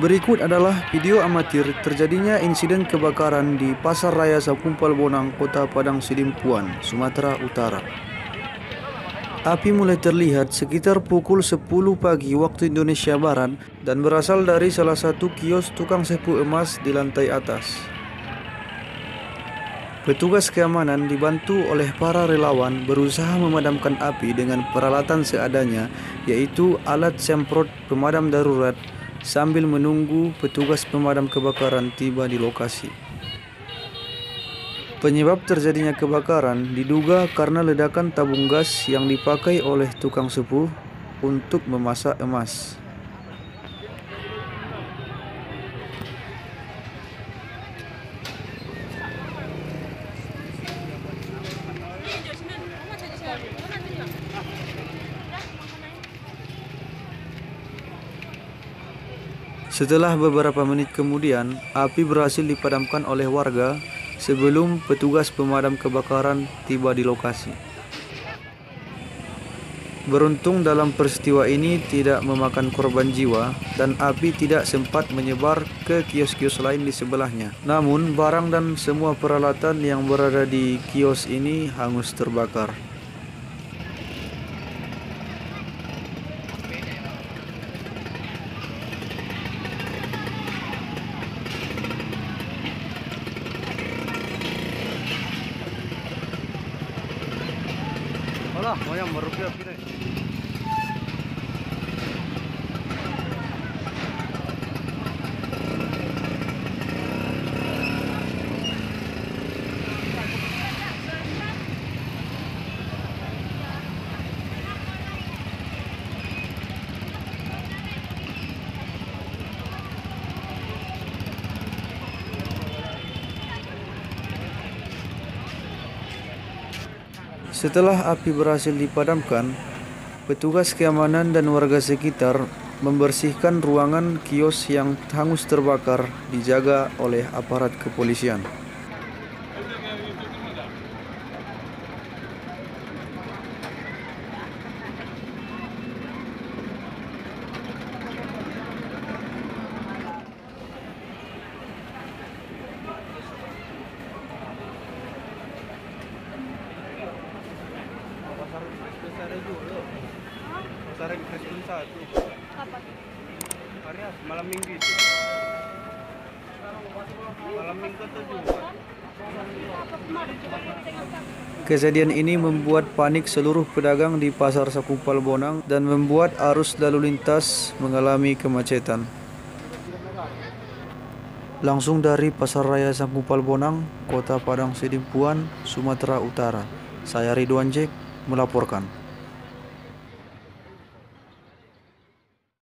Berikut adalah video amatir terjadinya insiden kebakaran di Pasar Raya Sakumpal Bonang, Kota Padang Sidimpuan, Sumatera Utara. Api mulai terlihat sekitar pukul 10 pagi waktu Indonesia Barat dan berasal dari salah satu kios tukang sapu emas di lantai atas. Petugas keamanan dibantu oleh para relawan berusaha memadamkan api dengan peralatan seadanya, yaitu alat semprot pemadam darurat, sambil menunggu petugas pemadam kebakaran tiba di lokasi. Penyebab terjadinya kebakaran diduga karena ledakan tabung gas yang dipakai oleh tukang sepuh untuk memasak emas. Setelah beberapa menit kemudian, api berhasil dipadamkan oleh warga sebelum petugas pemadam kebakaran tiba di lokasi. Beruntung dalam peristiwa ini tidak memakan korban jiwa dan api tidak sempat menyebar ke kios-kios lain di sebelahnya. Namun, barang dan semua peralatan yang berada di kios ini hangus terbakar. Alah, mau yang merupiah kira. Setelah api berhasil dipadamkan, petugas keamanan dan warga sekitar membersihkan ruangan kios yang hangus terbakar dijaga oleh aparat kepolisian. Pasar Kristen 1. Kapan? Hari malam minggu itu. Malam minggu itu juga. Kejadian ini membuat panik seluruh pedagang di Pasar Sakumpal Bonang dan membuat arus lalu lintas mengalami kemacetan. Langsung dari Pasar Raya Sakumpal Bonang, Kota Padang Sidimpuan, Sumatera Utara, saya Ridwan Jack melaporkan.